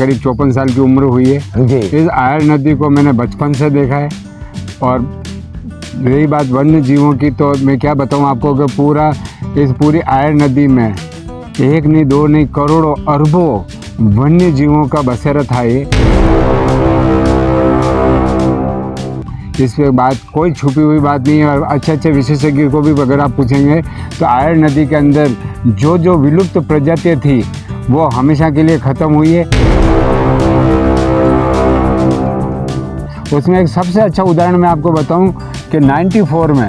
करीब 54 साल की उम्र हुई है जी। इस आयर नदी को मैंने बचपन से देखा है। और रही बात वन्य जीवों की, तो मैं क्या बताऊं आपको कि पूरी आयर नदी में एक नहीं दो नहीं करोड़ों अरबों वन्य जीवों का बसेरा था ये। इस पे बात कोई छुपी हुई बात नहीं है। और अच्छे विशेषज्ञ को भी अगर आप पूछेंगे तो आयर नदी के अंदर जो विलुप्त प्रजातियाँ थी वो हमेशा के लिए ख़त्म हुई है। उसमें एक सबसे अच्छा उदाहरण मैं आपको बताऊं कि 94 में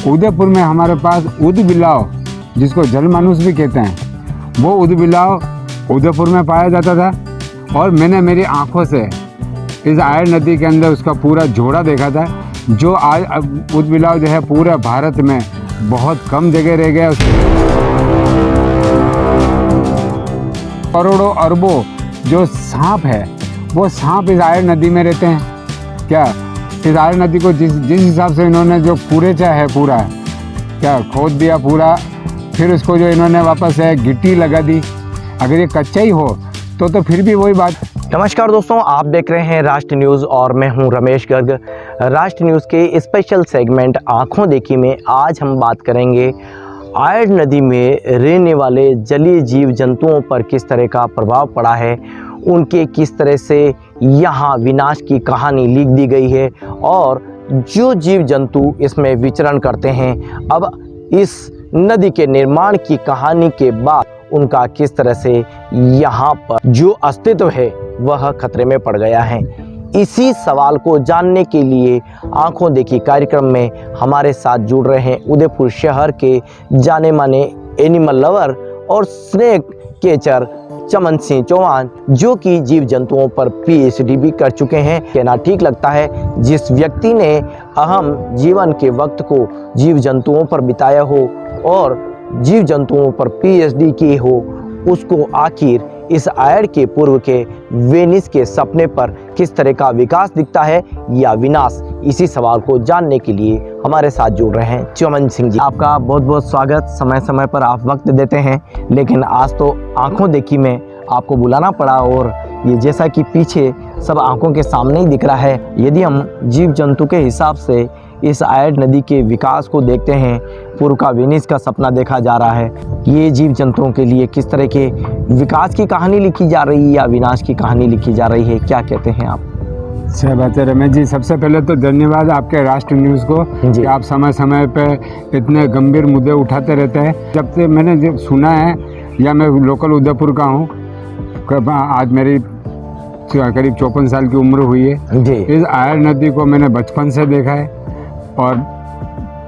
उदयपुर में हमारे पास ऊदबिलाव, जिसको जलमानुस भी कहते हैं, वो ऊदबिलाव उदयपुर में पाया जाता था। और मैंने मेरी आंखों से इस आयर नदी के अंदर उसका पूरा जोड़ा देखा था, जो आज ऊदबिलाव जो है पूरे भारत में बहुत कम जगह रह गया। करोड़ों अरबों जो सांप है वो सांप इस आयर नदी में रहते हैं। क्या इस आयर नदी को जिस हिसाब से इन्होंने जो कूड़ेचा है पूरा क्या खोद दिया पूरा, फिर उसको जो इन्होंने वापस है गिट्टी लगा दी। अगर ये कच्चा ही हो तो फिर भी वही बात। नमस्कार दोस्तों, आप देख रहे हैं राष्ट्र न्यूज़ और मैं हूं रमेश गर्ग। राष्ट्र न्यूज़ के स्पेशल सेगमेंट आंखों देखी में आज हम बात करेंगे आयर नदी में रहने वाले जलीय जीव जंतुओं पर किस तरह का प्रभाव पड़ा है, उनके किस तरह से यहाँ विनाश की कहानी लिख दी गई है और जो जीव जंतु इसमें विचरण करते हैं अब इस नदी के निर्माण की कहानी के बाद उनका किस तरह से यहाँ पर जो अस्तित्व है वह खतरे में पड़ गया है। इसी सवाल को जानने के लिए आंखों देखी कार्यक्रम में हमारे साथ जुड़ रहे हैं उदयपुर शहर के जाने माने एनिमल लवर और स्नेक कैचर चमन सिंह चौहान, जो कि जीव जंतुओं पर पीएचडी भी कर चुके हैं। कहना ठीक लगता है जिस व्यक्ति ने अहम जीवन के वक्त को जीव जंतुओं पर बिताया हो और जीव जंतुओं पर पीएचडी की हो, उसको आखिर इस आयर के पूर्व के वेनिस के सपने पर किस तरह का विकास दिखता है या विनाश, इसी सवाल को जानने के लिए हमारे साथ जुड़ रहे हैं चमन सिंह जी। आपका बहुत बहुत स्वागत। समय समय पर आप वक्त देते हैं, लेकिन आज तो आंखों देखी में आपको बुलाना पड़ा और ये जैसा कि पीछे सब आंखों के सामने ही दिख रहा है। यदि हम जीव जंतु के हिसाब से इस आयर नदी के विकास को देखते हैं, पूर्व का वेनिस का सपना देखा जा रहा है, ये जीव जंतुओं के लिए किस तरह के विकास की कहानी लिखी जा रही है या विनाश की कहानी लिखी जा रही है, क्या कहते हैं आप? सही बात है रमेश जी। सबसे पहले तो धन्यवाद आपके राष्ट्र न्यूज़ को कि आप समय समय पे इतने गंभीर मुद्दे उठाते रहते हैं। जब से मैंने जब सुना है, या मैं लोकल उदयपुर का हूँ, आज मेरी करीब 54 साल की उम्र हुई है जी। इस आयर नदी को मैंने बचपन से देखा है। और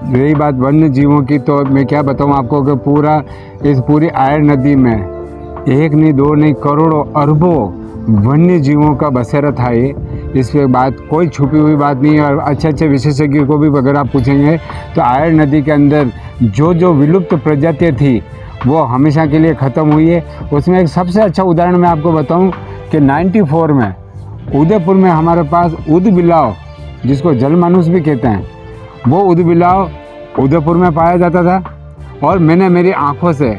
रही बात वन्य जीवों की, तो मैं क्या बताऊं आपको कि पूरी आयर नदी में एक नहीं दो नहीं करोड़ों अरबों वन्य जीवों का बसेरा था ये। इस पे बात कोई छुपी हुई बात नहीं है। और अच्छे विशेषज्ञ को भी अगर आप पूछेंगे तो आयर नदी के अंदर जो विलुप्त प्रजातियाँ थी वो हमेशा के लिए ख़त्म हुई है। उसमें एक सबसे अच्छा उदाहरण मैं आपको बताऊं कि 94 में उदयपुर में हमारे पास ऊदबिलाव, जिसको जलमानुस भी कहते हैं, वो ऊदबिलाव उदयपुर में पाया जाता था। और मैंने मेरी आंखों से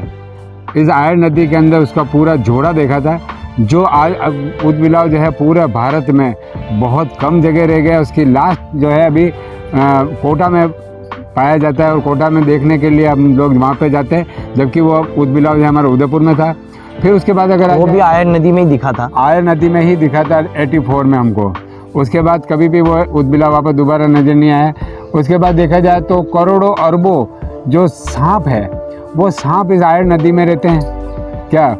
इस आयर नदी के अंदर उसका पूरा जोड़ा देखा था, जो आज ऊदबिलाव जो है पूरे भारत में बहुत कम जगह रह गया। उसकी लाश जो है अभी कोटा में पाया जाता है और कोटा में देखने के लिए हम लोग वहाँ पे जाते हैं, जबकि वो ऊदबिलाव जो हमारे उदयपुर में था। फिर उसके बाद अगर वो भी आयर नदी में ही दिखा था, आयर नदी में ही दिखा था 84 में हमको। उसके बाद कभी भी वो ऊदबिलाव वापस दोबारा नजर नहीं आया। उसके बाद देखा जाए तो करोड़ों अरबों जो सांप है वो सांप इस आयर नदी में रहते हैं। क्या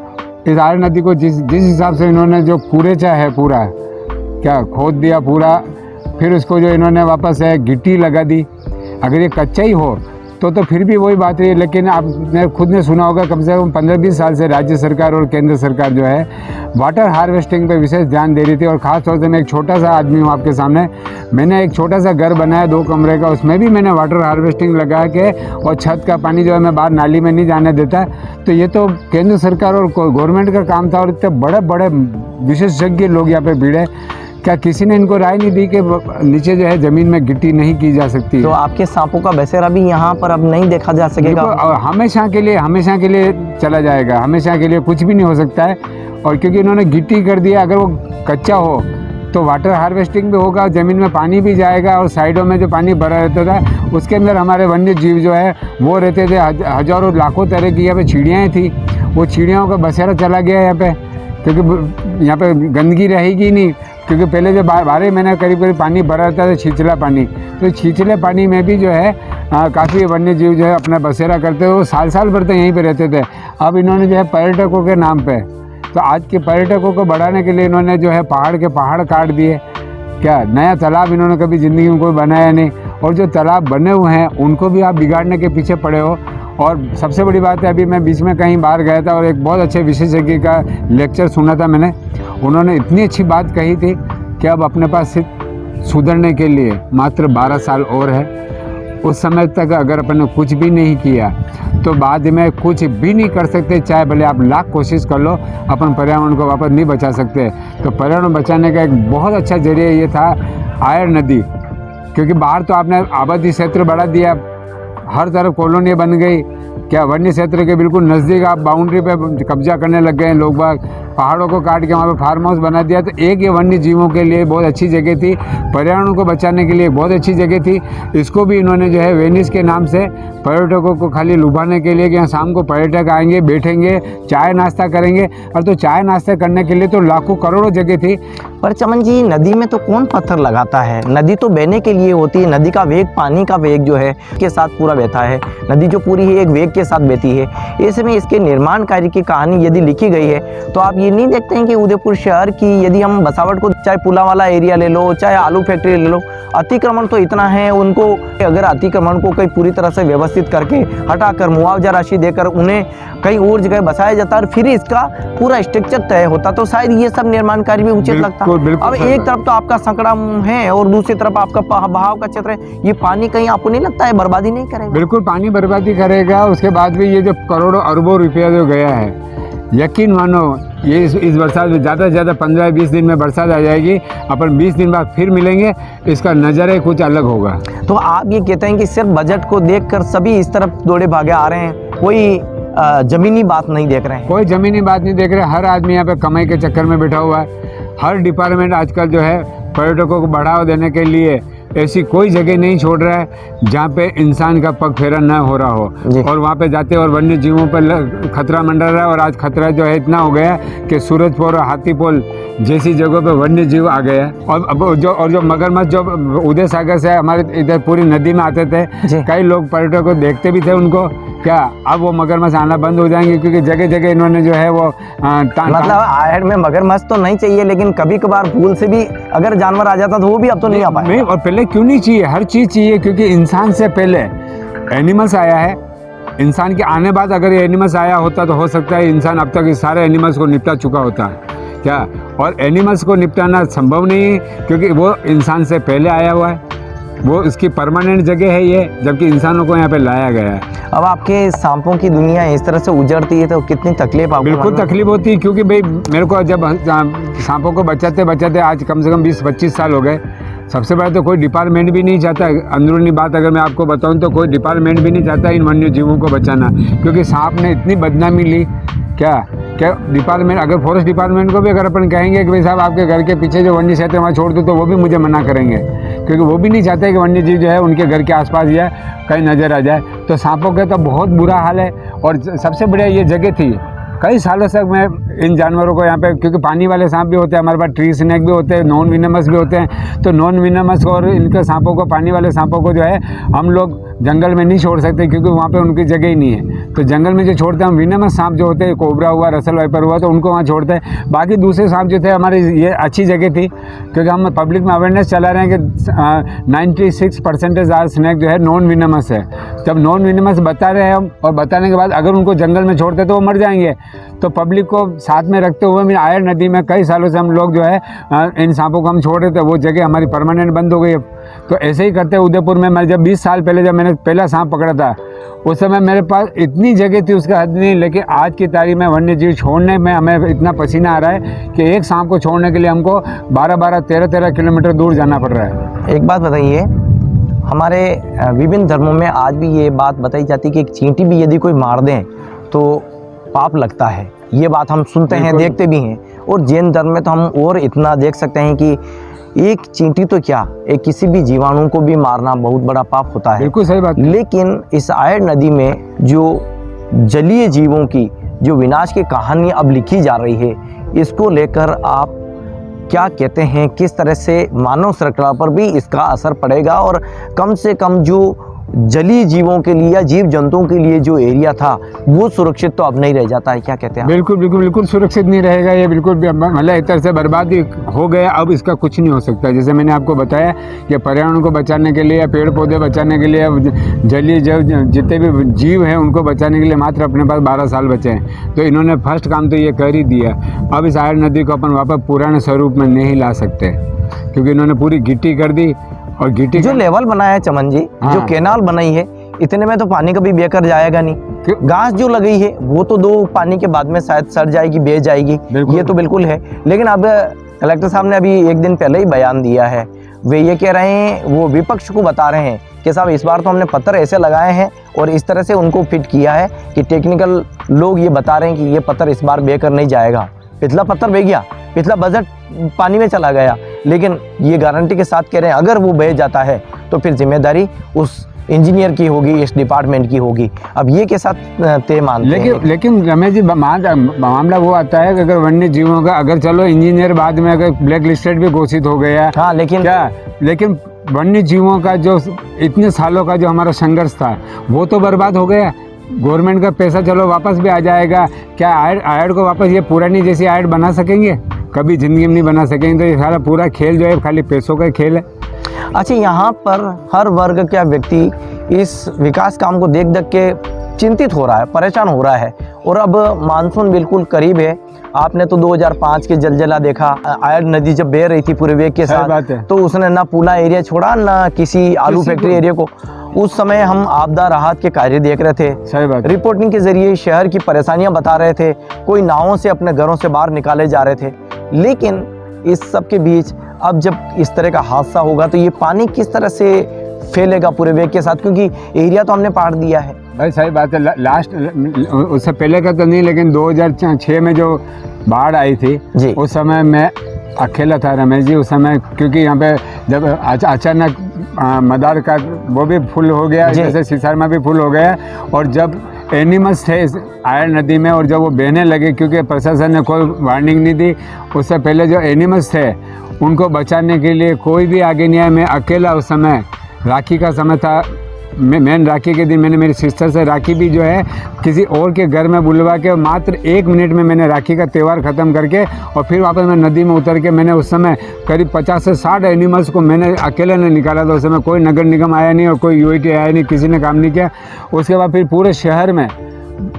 इस आयर नदी को जिस हिसाब से इन्होंने जो कूड़ेचा है पूरा क्या खोद दिया पूरा, फिर उसको जो इन्होंने वापस है गिट्टी लगा दी। अगर ये कच्चा ही हो तो फिर भी वही बात है। लेकिन आपने खुद ने सुना होगा, कम से कम 15-20 साल से राज्य सरकार और केंद्र सरकार जो है वाटर हार्वेस्टिंग पे विशेष ध्यान दे रही थी। और ख़ास तौर से मैं एक छोटा सा आदमी हूँ आपके सामने, मैंने एक छोटा सा घर बनाया 2 कमरे का, उसमें भी मैंने वाटर हार्वेस्टिंग लगा के और छत का पानी जो है मैं बाहर नाली में नहीं जाने देता। तो ये तो केंद्र सरकार और गवर्नमेंट का काम था। और इतने बड़े बड़े विशेषज्ञ लोग यहाँ पे भिड़े, क्या किसी ने इनको राय नहीं दी कि नीचे जो है ज़मीन में गिट्टी नहीं की जा सकती? तो आपके सांपों का बसेरा भी यहाँ पर अब नहीं देखा जा सकेगा? हमेशा के लिए चला जाएगा, हमेशा के लिए कुछ भी नहीं हो सकता है। और क्योंकि इन्होंने गिट्टी कर दिया, अगर वो कच्चा हो तो वाटर हार्वेस्टिंग भी होगा, ज़मीन में पानी भी जाएगा, और साइडों में जो पानी भरा रहता था उसके अंदर हमारे वन्य जीव जो है वो रहते थे। हज़ारों लाखों तरह की यहाँ पे चिड़ियाँ थी, वो चिड़ियाओं का बसेरा चला गया यहाँ पे, क्योंकि यहाँ पे गंदगी रहेगी नहीं। क्योंकि पहले जो 12 महीने करीब करीब पानी भरा रहता था, छिछला पानी, तो छिछले पानी में भी जो है काफ़ी वन्य जीव जो है अपना बसेरा करते थे, वो साल साल भर तक यहीं पे रहते थे। अब इन्होंने जो है पर्यटकों के नाम पे, तो आज के पर्यटकों को बढ़ाने के लिए इन्होंने जो है पहाड़ के पहाड़ काट दिए। क्या नया तालाब इन्होंने कभी ज़िंदगी में कोई बनाया नहीं, और जो तालाब बने हुए हैं उनको भी आप बिगाड़ने के पीछे पड़े हो। और सबसे बड़ी बात है, अभी मैं बीच में कहीं बाहर गया था और एक बहुत अच्छे विशेषज्ञ का लेक्चर सुना था मैंने। उन्होंने इतनी अच्छी बात कही थी कि अब अपने पास सिर्फ सुधरने के लिए मात्र 12 साल और है। उस समय तक अगर अपन ने कुछ भी नहीं किया तो बाद में कुछ भी नहीं कर सकते, चाहे भले आप लाख कोशिश कर लो, अपन पर्यावरण को वापस नहीं बचा सकते। तो पर्यावरण बचाने का एक बहुत अच्छा जरिया ये था आयर नदी, क्योंकि बाहर तो आपने आबादी क्षेत्र बढ़ा दिया, हर तरफ कॉलोनी बन गई। क्या वन्य क्षेत्र के बिल्कुल नज़दीक आप बाउंड्री पे कब्जा करने लग गए हैं लोग बाग, पहाड़ों को काट के वहाँ पे फार्म हाउस बना दिया। तो एक ये वन्य जीवों के लिए बहुत अच्छी जगह थी, पर्यावरण को बचाने के लिए बहुत अच्छी जगह थी। इसको भी इन्होंने जो है वेनिस के नाम से पर्यटकों को खाली लुभाने के लिए कि यहाँ शाम को पर्यटक आएंगे, बैठेंगे, चाय नाश्ता करेंगे। और तो चाय नाश्ता करने के लिए तो लाखों करोड़ों जगह थी। पर चमन जी, नदी में तो कौन पत्थर लगाता है? नदी तो बहने के लिए होती है। नदी का वेग, पानी का वेग जो है के साथ पूरा बहता है। नदी जो पूरी है एक वेग के साथ बहती है। ऐसे में इसके निर्माण कार्य की कहानी यदि लिखी गई है तो आप ये नहीं देखते हैं कि उदयपुर शहर की, यदि हम बसावट को, चाहे पुला वाला एरिया ले लो, चाहे आलू फैक्ट्री ले लो, अतिक्रमण तो इतना है उनको। अगर अतिक्रमण को कहीं पूरी तरह से व्यवस्थित करके हटाकर मुआवजा राशि देकर उन्हें कहीं और जगह बसाया जाता और फिर इसका पूरा स्ट्रक्चर तय होता तो शायद ये सब निर्माण कार्य भी उचित लगता। अब एक तरफ तो आपका संकड़ा है और दूसरी तरफ आपका बहाव का क्षेत्र है, ये पानी कहीं आपको नहीं लगता है बर्बादी नहीं करेगा? बिल्कुल पानी बर्बादी करेगा। उसके बाद भी ये जो करोड़ों अरबों रुपया जो गया है, यकीन मानो ये इस बरसात में ज़्यादा से ज़्यादा 15-20 दिन में बरसात आ जाएगी, अपन 20 दिन बाद फिर मिलेंगे, इसका नज़ारा कुछ अलग होगा। तो आप ये कहते हैं कि सिर्फ बजट को देखकर सभी इस तरफ दौड़े भागे आ रहे हैं, कोई ज़मीनी बात नहीं देख रहे हैं? कोई ज़मीनी बात नहीं देख रहे। हर आदमी यहाँ पे कमाई के चक्कर में बैठा हुआ है। हर डिपार्टमेंट आजकल जो है पर्यटकों को बढ़ावा देने के लिए ऐसी कोई जगह नहीं छोड़ रहा है जहाँ पे इंसान का पग फेरा न हो रहा हो, और वहाँ पे जाते और वन्य जीवों पर खतरा मंडर रहा है। और आज खतरा जो है इतना हो गया कि सूरजपुर और हाथीपोल जैसी जगहों पे वन्य जीव आ गए हैं। और जो मगरमच्छ जो उदय सागर से हमारे इधर पूरी नदी में आते थे, कई लोग पर्यटकों को देखते भी थे उनको। क्या अब वो मगरमच्छ आना बंद हो जाएंगे? क्योंकि जगह जगह इन्होंने जो है वो मतलब आहड़ में मगरमच्छ तो नहीं चाहिए, लेकिन कभी कभार भूल से भी अगर जानवर आ जाता तो वो भी अब तो नहीं आ पाएगा। नहीं, और पहले क्यों नहीं चाहिए? हर चीज़ चाहिए, क्योंकि इंसान से पहले एनिमल्स आया है। इंसान के आने बाद अगर ये एनिमल्स आया होता तो हो सकता है इंसान अब तक इस सारे एनिमल्स को निपटा चुका होता है। क्या? और एनिमल्स को निपटाना संभव नहीं है, क्योंकि वो इंसान से पहले आया हुआ है, वो इसकी परमानेंट जगह है ये, जबकि इंसानों को यहाँ पे लाया गया है। अब आपके सांपों की दुनिया इस तरह से उजड़ती है तो कितनी तकलीफ आपको? बिल्कुल तकलीफ होती है, क्योंकि भाई मेरे को जब सांपों को बचाते बचाते आज कम से कम 20-25 साल हो गए। सबसे पहले तो कोई डिपार्टमेंट भी नहीं चाहता, अंदरूनी बात अगर मैं आपको बताऊं तो कोई डिपार्टमेंट भी नहीं चाहता इन वन्य जीवों को बचाना, क्योंकि सांप ने इतनी बदनामी ली। क्या डिपार्टमेंट, अगर फॉरेस्ट डिपार्टमेंट को भी अगर अपन कहेंगे कि भाई साहब आपके घर के पीछे जो वन्य क्षेत्र वहाँ छोड़ दो, तो वो भी मुझे मना करेंगे, क्योंकि वो भी नहीं चाहते कि वन्य जीव जो है उनके घर के आसपास या कहीं नज़र आ जाए। तो सांपों का तो बहुत बुरा हाल है। और सबसे बढ़िया ये जगह थी, कई सालों तक मैं इन जानवरों को यहाँ पे, क्योंकि पानी वाले सांप भी होते हैं हमारे पास, ट्री स्नेक भी होते हैं, नॉन विनमस भी होते हैं। तो नॉन विनमस और इनके सांपों को, पानी वाले सांपों को जो है हम लोग जंगल में नहीं छोड़ सकते, क्योंकि वहाँ पे उनकी जगह ही नहीं है। तो जंगल में जो छोड़ते हैं हम विनमस सांप जो होते हैं, कोबरा हुआ, रसल वाइपर हुआ, तो उनको वहाँ छोड़ते हैं। बाकी दूसरे सांप जो थे हमारे, ये अच्छी जगह थी, क्योंकि हम पब्लिक में अवेयरनेस चला रहे हैं कि 96% आर स्नेक जो है नॉन विनमस है। जब नॉन विनमस बता रहे हैं हम, और बताने के बाद अगर उनको जंगल में छोड़ते तो वो मर जाएंगे। तो पब्लिक को साथ में रखते हुए आयर नदी में कई सालों से हम लोग जो है इन सांपों को हम छोड़ रहे थे, वो जगह हमारी परमानेंट बंद हो गई। तो ऐसे ही करते उदयपुर में, मैं जब 20 साल पहले जब मैंने पहला सांप पकड़ा था, उस समय मेरे पास इतनी जगह थी उसका हद नहीं। लेकिन आज की तारीख में वन्य जीव छोड़ने में हमें इतना पसीना आ रहा है कि एक सांप को छोड़ने के लिए हमको 12-12, 13-13 किलोमीटर दूर जाना पड़ रहा है। एक बात बताइए, हमारे विभिन्न धर्मों में आज भी ये बात बताई जाती है कि एक चींटी भी यदि कोई मार दें तो पाप लगता है। ये बात हम सुनते हैं, बिल्कुल। देखते भी हैं। और जैन धर्म में तो हम और इतना देख सकते हैं कि एक चींटी तो क्या, एक किसी भी जीवाणु को भी मारना बहुत बड़ा पाप होता है। बिल्कुल सही बात है। लेकिन इस आयर नदी में जो जलीय जीवों की जो विनाश की कहानी अब लिखी जा रही है, इसको लेकर आप क्या कहते हैं? किस तरह से मानव श्रृंखला पर भी इसका असर पड़ेगा और कम से कम जो जलीय जीवों के लिए या जीव जंतुओं के लिए जो एरिया था वो सुरक्षित तो अब नहीं रह जाता है, क्या कहते हैं? बिल्कुल बिल्कुल बिल्कुल सुरक्षित नहीं रहेगा ये, बिल्कुल मतलब एक तरह से बर्बादी हो गया। अब इसका कुछ नहीं हो सकता। जैसे मैंने आपको बताया कि पर्यावरण को बचाने के लिए, पेड़ पौधे बचाने के लिए, जलीय जितने भी जीव हैं उनको बचाने के लिए मात्र अपने पास 12 साल बचे हैं। तो इन्होंने फर्स्ट काम तो ये कर ही दिया। अब इस आयर नदी को अपन वापस पुराने स्वरूप में नहीं ला सकते, क्योंकि इन्होंने पूरी गिट्टी कर दी। और गिट्टी जो लेवल बनाया है चमन जी, हाँ। जो कैनाल बनाई है, इतने में तो पानी कभी बेकर जाएगा नहीं। घास जो लगी है वो तो 2 पानी के बाद में शायद सड़ जाएगी, बेच जाएगी, ये तो बिल्कुल है। लेकिन अब कलेक्टर साहब ने अभी एक दिन पहले ही बयान दिया है, वे ये कह रहे हैं, वो विपक्ष को बता रहे हैं कि साहब इस बार तो हमने पत्थर ऐसे लगाए हैं और इस तरह से उनको फिट किया है कि टेक्निकल लोग ये बता रहे हैं कि ये पत्थर इस बार बेकर नहीं जाएगा। पिछला पत्थर बह गया, पिछला बजट पानी में चला गया, लेकिन ये गारंटी के साथ कह रहे हैं अगर वो बह जाता है तो फिर जिम्मेदारी उस इंजीनियर की होगी, इस डिपार्टमेंट की होगी। अब ये के साथ तय मानते हैं। लेकिन रमेश जी मामला वो आता है कि अगर वन्य जीवों का, अगर चलो इंजीनियर बाद में अगर ब्लैक लिस्टेड भी घोषित हो गया, हाँ, लेकिन वन्य जीवों का जो इतने सालों का जो हमारा संघर्ष था वो तो बर्बाद हो गया। गवर्नमेंट का पैसा चलो वापस भी आ जाएगा, क्या आयड को वापस ये पुरानी जैसी आयड बना सकेंगे? कभी जिंदगी में नहीं बना सकेंगे। तो ये सारा पूरा खेल जो है खाली पैसों का खेल है। अच्छा, यहाँ पर हर वर्ग का व्यक्ति इस विकास काम को देख देख के चिंतित हो रहा है, परेशान हो रहा है। और अब मानसून बिल्कुल करीब है। आपने तो 2005 के जलजला देखा, आयर नदी जब बह रही थी पूरे वेग के साथ, तो उसने ना पूना एरिया छोड़ा ना किसी आलू फैक्ट्री एरिया को। उस समय हम आपदा राहत के कार्य देख रहे थे, सही बात। रिपोर्टिंग के जरिए शहर की परेशानियां बता रहे थे, कोई नावों से अपने घरों से बाहर निकाले जा रहे थे। लेकिन इस सब के बीच अब जब इस तरह का हादसा होगा तो ये पानी किस तरह से फैलेगा पूरे वेग के साथ, क्योंकि एरिया तो हमने पाट दिया है। भाई सही बात है। लास्ट उससे पहले का तो नहीं, लेकिन 2006 में जो बाढ़ आई थी जी, उस समय मैं अकेला था रमेश जी उस समय, क्योंकि यहाँ पे जब अचानक मदार का वो भी फुल हो गया, जैसे सिसारमा भी फुल हो गया। और जब एनिमल्स थे इस आयर नदी में और जब वो बहने लगे, क्योंकि प्रशासन ने कोई वार्निंग नहीं दी, उससे पहले जो एनिमल्स थे उनको बचाने के लिए कोई भी आगे नहीं आया। मैं अकेला उस समय, राखी का समय था, मैन राखी के दिन मैंने मेरी सिस्टर से राखी भी जो है किसी और के घर में बुलवा के मात्र 1 मिनट में मैंने राखी का त्यौहार ख़त्म करके और फिर वापस मैं नदी में उतर के मैंने उस समय करीब 50 से 60 एनिमल्स को मैंने अकेले ने निकाला था। उस समय कोई नगर निगम आया नहीं और कोई यूईटी आया नहीं, किसी ने काम नहीं किया। उसके बाद फिर पूरे शहर में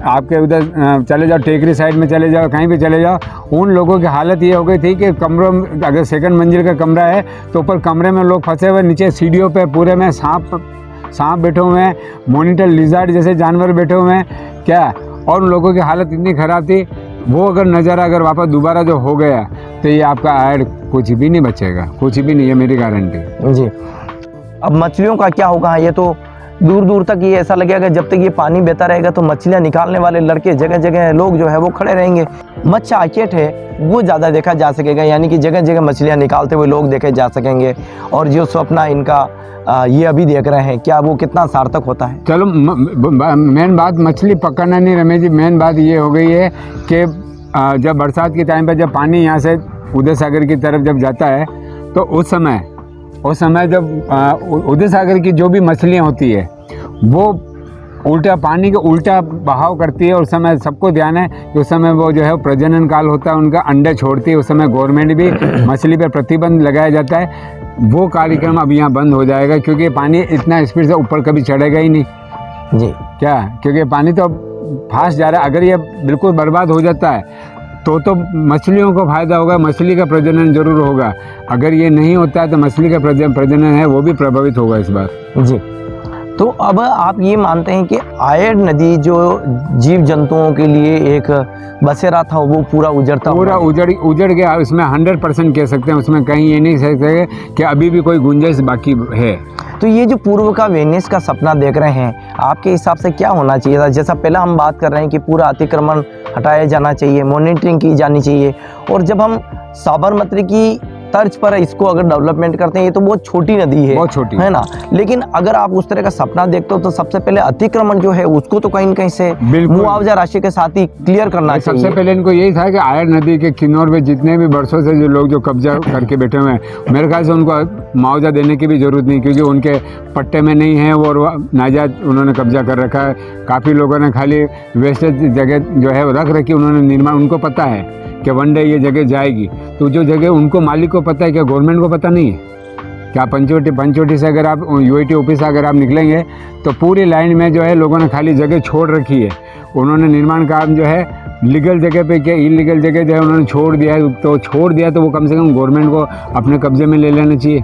आपके उधर चले जाओ, टेकरी साइड में चले जाओ, कहीं भी चले जाओ, उन लोगों की हालत ये हो गई थी कि कमरों में, अगर सेकंड मंजिल का कमरा है तो ऊपर कमरे में लोग फंसे हुए, नीचे सीढ़ियों पे पूरे में सांप बैठे हुए हैं, मॉनिटर लिजार्ड जैसे जानवर बैठे हुए हैं क्या। और उन लोगों की हालत इतनी ख़राब थी, वो अगर नज़ारा अगर वापस दोबारा जो हो गया तो ये आपका आयर कुछ भी नहीं बचेगा, कुछ भी नहीं है, मेरी गारंटी जी। अब मछलियों का क्या होगा? ये तो दूर दूर तक ये ऐसा लगेगा जब तक ये पानी बहता रहेगा तो मछलियाँ निकालने वाले लड़के, जगह जगह लोग जो है वो खड़े रहेंगे। मच्छा आकेट है वो ज़्यादा देखा जा सकेगा, यानी कि जगह जगह मछलियाँ निकालते हुए लोग देखे जा सकेंगे। और जो सपना इनका ये अभी देख रहे हैं, क्या वो कितना सार्थक होता है? चलो मेन बात मछली पकड़ना नहीं रमेश जी, मेन बात ये हो गई है कि जब बरसात के टाइम पर जब पानी यहाँ से उदय सागर की तरफ जब जाता है तो उस समय जब उदय सागर की जो भी मछलियाँ होती है वो उल्टा पानी का उल्टा बहाव करती है। उस समय सबको ध्यान है कि उस समय वो जो है प्रजनन काल होता है, उनका अंडे छोड़ती है। उस समय गवर्नमेंट भी मछली पर प्रतिबंध लगाया जाता है। वो कार्यक्रम अब यहाँ बंद हो जाएगा, क्योंकि पानी इतना स्पीड से ऊपर कभी चढ़ेगा ही नहीं जी। क्या, क्योंकि पानी तो फास्ट जा रहा है। अगर ये बिल्कुल बर्बाद हो जाता है तो मछलियों को फ़ायदा होगा, मछली का प्रजनन जरूर होगा। अगर ये नहीं होता है तो मछली का प्रजनन है वो भी प्रभावित होगा इस बार। जी, तो अब आप ये मानते हैं कि आयर नदी जो जीव जंतुओं के लिए एक बसेरा था वो पूरा उजड़ता पूरा हुआ उजड़ गया, इसमें 100% कह सकते हैं, उसमें कहीं ये नहीं कह सकते कि अभी भी कोई गुंजाइश बाकी है। तो ये जो पूर्व का वेनिस का सपना देख रहे हैं, आपके हिसाब से क्या होना चाहिए था? जैसा पहला हम बात कर रहे हैं कि पूरा अतिक्रमण हटाया जाना चाहिए, मॉनिटरिंग की जानी चाहिए, और जब हम साबरमती की तर्ज पर इसको अगर डेवलपमेंट करते हैं, ये तो बहुत छोटी नदी है, बहुत छोटी है ना, लेकिन अगर आप उस तरह का सपना देखते हो तो सबसे पहले अतिक्रमण जो है उसको तो कहीं न कहीं से मुआवजा राशि के साथ ही क्लियर करना चाहिए। सबसे पहले इनको यही था कि आयर नदी के किनारे पे जितने भी बरसों से जो लोग जो कब्जा करके बैठे हुए हैं, मेरे ख्याल से उनको मुआवजा देने की भी जरूरत नहीं, क्योंकि उनके पट्टे में नहीं है और नाजायज उन्होंने कब्जा कर रखा है। काफ़ी लोगों ने खाली वेस्टेज जगह जो है रख रखी, उन्होंने निर्माण, उनको पता है कि वन डे ये जगह जाएगी, तो जो जगह उनको मालिक को पता है, क्या गवर्नमेंट को पता नहीं है क्या? पंचवटी से अगर आप यूआईटी ऑफिस से अगर आप निकलेंगे तो पूरी लाइन में जो है लोगों ने खाली जगह छोड़ रखी है। उन्होंने निर्माण काम जो है लीगल जगह पे क्या इलीगल जगह जो है उन्होंने छोड़ दिया है, तो छोड़ दिया तो वो कम से कम गवर्नमेंट को अपने कब्जे में ले लेना चाहिए।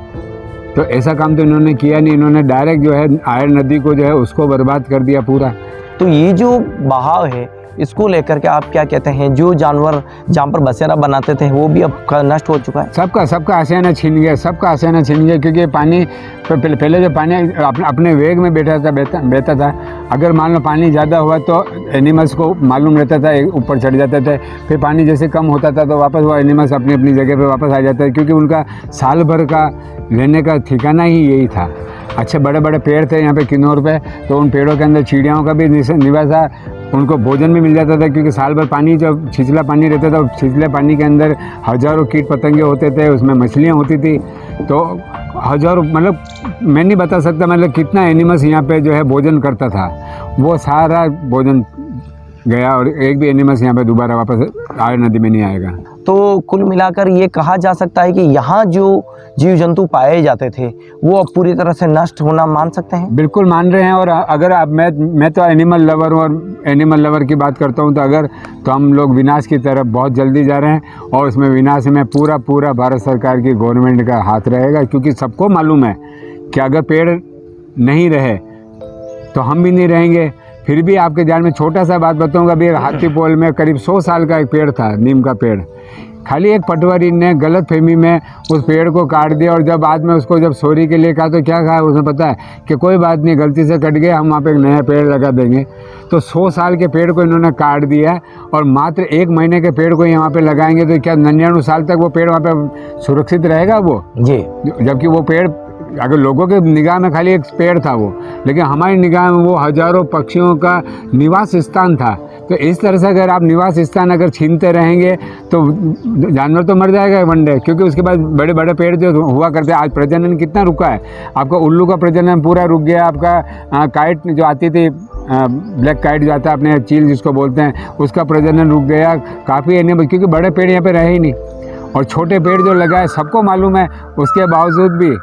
तो ऐसा काम तो इन्होंने किया नहीं, इन्होंने डायरेक्ट जो है आयर नदी को जो है उसको बर्बाद कर दिया पूरा। तो ये जो बहाव है इसको लेकर के आप क्या कहते हैं? जो जानवर जहाँ पर बसेरा बनाते थे वो भी अब नष्ट हो चुका है। सबका आशियाना छीन गया, सबका आशियाना छीन गया, क्योंकि पानी पहले जो पानी अपने वेग में बहता था, अगर मान लो पानी ज़्यादा हुआ तो एनिमल्स को मालूम रहता था, ऊपर चढ़ जाते थे। फिर पानी जैसे कम होता था तो वापस वो एनिमल्स अपनी अपनी जगह पे वापस आ जाते थे, क्योंकि उनका साल भर का रहने का ठिकाना ही यही था। अच्छे बड़े बड़े पेड़ थे यहाँ पे किन्नौर पे, तो उन पेड़ों के अंदर चिड़ियाओं का भी निवास था, उनको भोजन भी मिल जाता था, क्योंकि साल भर पानी जब छिछला पानी रहता था, छिछले पानी के अंदर हज़ारों कीट पतंगे होते थे, उसमें मछलियाँ होती थी, तो हज़ारों, मतलब मैं नहीं बता सकता मतलब कितना एनिमल्स यहाँ पे जो है भोजन करता था। वो सारा भोजन गया और एक भी एनिमल्स यहाँ पे दोबारा वापस आयर नदी में नहीं आएगा। तो कुल मिलाकर ये कहा जा सकता है कि यहाँ जो जीव जंतु पाए जाते थे वो अब पूरी तरह से नष्ट होना मान सकते हैं। बिल्कुल मान रहे हैं। और अगर आप मैं तो एनिमल लवर हूँ और एनिमल लवर की बात करता हूँ, तो हम लोग विनाश की तरफ बहुत जल्दी जा रहे हैं, और उसमें विनाश में पूरा भारत सरकार की गवर्नमेंट का हाथ रहेगा, क्योंकि सबको मालूम है कि अगर पेड़ नहीं रहे तो हम भी नहीं रहेंगे। फिर भी आपके ध्यान में छोटा सा बात बताऊंगा, अभी एक हाथीपोल में करीब 100 साल का एक पेड़ था, नीम का पेड़। खाली एक पटवारी ने गलत फहमी में उस पेड़ को काट दिया, और जब बाद में उसको जब सॉरी के लिए कहा तो क्या कहा उसने पता है कि कोई बात नहीं, गलती से कट गया, हम वहाँ पे एक नया पेड़ लगा देंगे। तो 100 साल के पेड़ को इन्होंने काट दिया, और मात्र 1 महीने के पेड़ को यहाँ पे लगाएंगे तो क्या 99 साल तक वो पेड़ वहाँ पे सुरक्षित रहेगा वो जी? जबकि वो पेड़ अगर लोगों के निगाह में खाली एक पेड़ था वो, लेकिन हमारी निगाह में वो हज़ारों पक्षियों का निवास स्थान था। तो इस तरह से अगर आप निवास स्थान अगर छीनते रहेंगे तो जानवर तो मर जाएगा वन डे, क्योंकि उसके बाद बड़े बड़े पेड़ जो हुआ करते हैं, आज प्रजनन कितना रुका है, आपका उल्लू का प्रजनन पूरा रुक गया, आपका काइट जो आती थी, ब्लैक काइट जो आता है अपने चील जिसको बोलते हैं, उसका प्रजनन रुक गया, काफ़ी एनिमल, क्योंकि बड़े पेड़ यहाँ पे रहे ही नहीं। और छोटे पेड़ जो लगाए सबको मालूम है, उसके बावजूद भी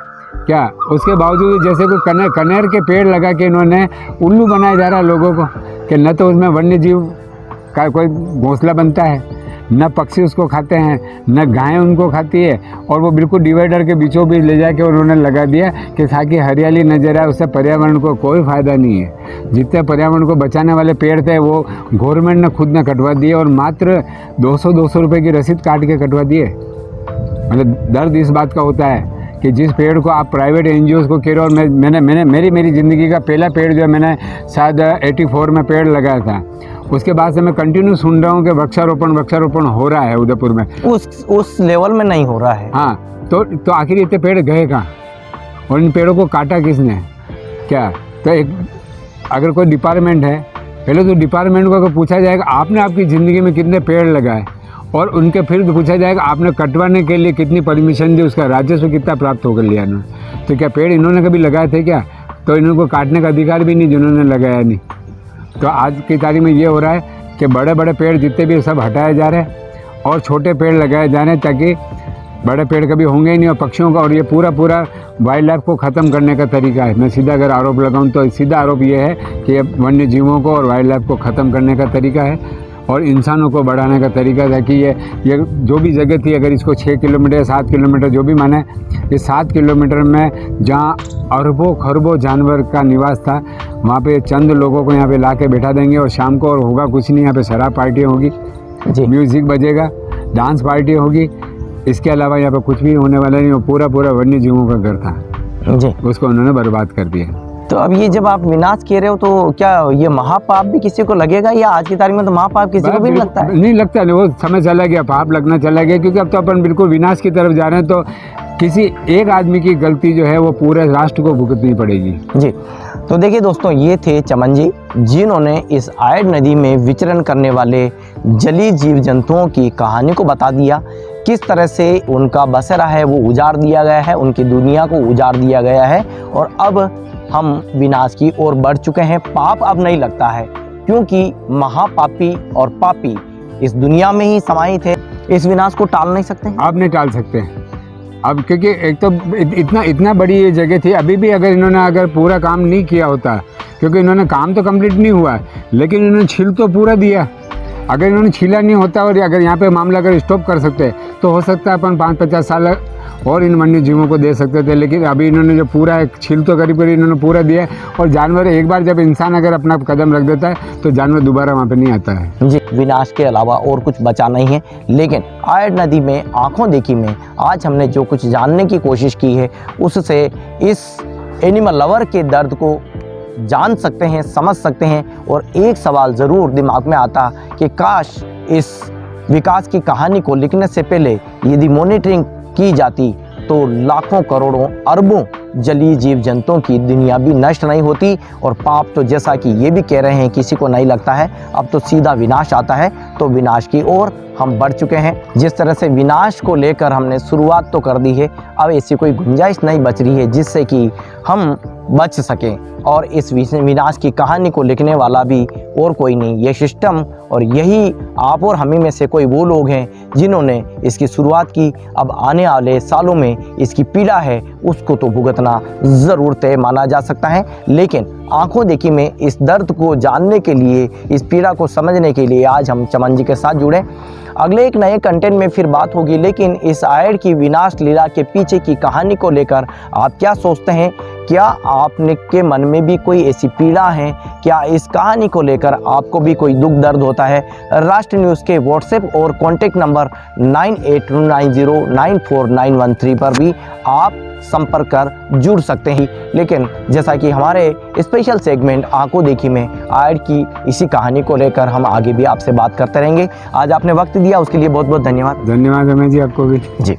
उसके बावजूद जैसे कोई कनेर के पेड़ लगा के इन्होंने उल्लू बनाया जा रहा है लोगों को, कि न तो उसमें वन्य जीव का कोई घोंसला बनता है, न पक्षी उसको खाते हैं, न गायें उनको खाती है, और वो बिल्कुल डिवाइडर के बीचों बीच ले जाके उन्होंने लगा दिया कि ताकि हरियाली नजर आए, उससे पर्यावरण को कोई फ़ायदा नहीं है। जितने पर्यावरण को बचाने वाले पेड़ थे वो गवर्नमेंट ने खुद ने कटवा दिए, और मात्र 200 रुपये की रसीद काट के कटवा दिए। मतलब दर्द इस बात का होता है कि जिस पेड़ को आप प्राइवेट एनजीओज़ को कह रहे हो, और मैंने मेरी ज़िंदगी का पहला पेड़ जो है मैंने शायद 84 में पेड़ लगाया था, उसके बाद से मैं कंटिन्यू सुन रहा हूँ कि वृक्षारोपण हो रहा है उदयपुर में। उस लेवल में नहीं हो रहा है। हाँ, तो आखिर इतने पेड़ गए कहाँ, और इन पेड़ों को काटा किसने क्या? तो एक अगर कोई डिपार्टमेंट है, पहले तो डिपार्टमेंट को अगर पूछा जाएगा आपने आपकी ज़िंदगी में कितने पेड़ लगाए, और उनके फिर पूछा जाएगा आपने कटवाने के लिए कितनी परमिशन दी, उसका राजस्व कितना प्राप्त होकर लिया इन्होंने। तो क्या पेड़ इन्होंने कभी लगाए थे क्या? तो इनको काटने का अधिकार भी नहीं जिन्होंने लगाया नहीं। तो आज की तारीख में ये हो रहा है कि बड़े बड़े पेड़ जितने भी सब हटाए जा रहे हैं और छोटे पेड़ लगाए जा रहे हैं, ताकि बड़े पेड़ कभी होंगे ही नहीं और पक्षियों का, और ये पूरा वाइल्ड लाइफ को ख़त्म करने का तरीका है। मैं सीधा अगर आरोप लगाऊं तो सीधा आरोप ये है कि ये वन्य जीवों को और वाइल्ड लाइफ को ख़त्म करने का तरीका है। और इंसानों को बढ़ाने का तरीका था कि ये जो भी जगह थी, अगर इसको 6 किलोमीटर या 7 किलोमीटर जो भी माने, ये 7 किलोमीटर में जहाँ अरबों खरबों जानवर का निवास था, वहाँ पे चंद लोगों को यहाँ पे ला के बैठा देंगे और शाम को और होगा कुछ नहीं, यहाँ पे शराब पार्टी होगी, जी म्यूज़िक बजेगा, डांस पार्टी होगी, इसके अलावा यहाँ पे कुछ भी होने वाला नहीं। वो पूरा वन्य जीवों का घर था, जी। उसको उन्होंने बर्बाद कर दिया। तो अब ये जब आप विनाश कह रहे हो तो क्या ये महापाप भी किसी को लगेगा, या आज की तारीख में तो महापाप किसी को भी नहीं लगता है? नहीं लगता, नहीं, वो समय चला गया, पाप लगना चला गया, क्योंकि अब तो अपन बिल्कुल विनाश की तरफ जा रहे हैं। तो किसी एक आदमी की गलती जो है वो पूरे राष्ट्र को भुगतनी पड़ेगी। जी। तो देखिए दोस्तों, ये थे चमन जी, जिन्होंने इस आयड नदी में विचरण करने वाले जलीय जीव जंतुओं की कहानी को बता दिया, किस तरह से उनका बसेरा है वो उजाड़ दिया गया है, उनकी दुनिया को उजाड़ दिया गया है और अब हम विनाश की ओर बढ़ चुके हैं। पाप अब नहीं लगता है, क्योंकि महापापी और पापी इस दुनिया में ही समाहित है। इस विनाश को टाल नहीं सकते हैं? आप नहीं टाल सकते अब, क्योंकि एक तो इतना बड़ी ये जगह थी। अभी भी अगर पूरा काम नहीं किया होता, क्योंकि इन्होंने काम तो कंप्लीट नहीं हुआ है, लेकिन इन्होंने छील तो पूरा दिया। अगर इन्होंने छीला नहीं होता और अगर यहाँ पे मामला अगर स्टॉप कर सकते तो हो सकता है अपन 5-50 साल और इन वन्य जीवों को दे सकते थे। लेकिन अभी इन्होंने जो पूरा एक छील तो करीब इन्होंने पूरा दिया है। और जानवर एक बार जब इंसान अगर अपना कदम रख देता है तो जानवर दोबारा वहाँ पे नहीं आता है। जी, विनाश के अलावा और कुछ बचा नहीं है। लेकिन आयड नदी में आंखों देखी में आज हमने जो कुछ जानने की कोशिश की है, उससे इस एनिमल लवर के दर्द को जान सकते हैं, समझ सकते हैं। और एक सवाल ज़रूर दिमाग में आता कि काश इस विकास की कहानी को लिखने से पहले यदि मॉनिटरिंग की जाती तो लाखों करोड़ों अरबों जलीय जीव जंतुओं की दुनिया भी नष्ट नहीं होती। और पाप तो जैसा कि ये भी कह रहे हैं किसी को नहीं लगता है, अब तो सीधा विनाश आता है। तो विनाश की ओर हम बढ़ चुके हैं। जिस तरह से विनाश को लेकर हमने शुरुआत तो कर दी है, अब ऐसी कोई गुंजाइश नहीं बच रही है जिससे कि हम बच सकें। और इस विनाश की कहानी को लिखने वाला भी और कोई नहीं, ये सिस्टम और यही आप और हमें में से कोई वो लोग हैं जिन्होंने इसकी शुरुआत की। अब आने वाले सालों में इसकी पीड़ा है उसको तो भुगतना ज़रूर तय माना जा सकता है। लेकिन आंखों देखी में इस दर्द को जानने के लिए, इस पीड़ा को समझने के लिए आज हम चमन जी के साथ जुड़े। अगले एक नए कंटेंट में फिर बात होगी। लेकिन इस आयड की विनाश लीला के पीछे की कहानी को लेकर आप क्या सोचते हैं? क्या आपने के मन में भी कोई ऐसी पीड़ा है? क्या इस कहानी को लेकर आपको भी कोई दुख दर्द होता है? राष्ट्र न्यूज़ के व्हाट्सएप और कॉन्टेक्ट नंबर 9829094913 पर भी आप संपर्क कर जुड़ सकते हैं। लेकिन जैसा कि हमारे स्पेशल सेगमेंट आंखों देखी में आयड की इसी कहानी को लेकर हम आगे भी आपसे बात करते रहेंगे। आज आपने वक्त दिया उसके लिए बहुत बहुत धन्यवाद। धन्यवाद रमेश जी, आपको भी। जी।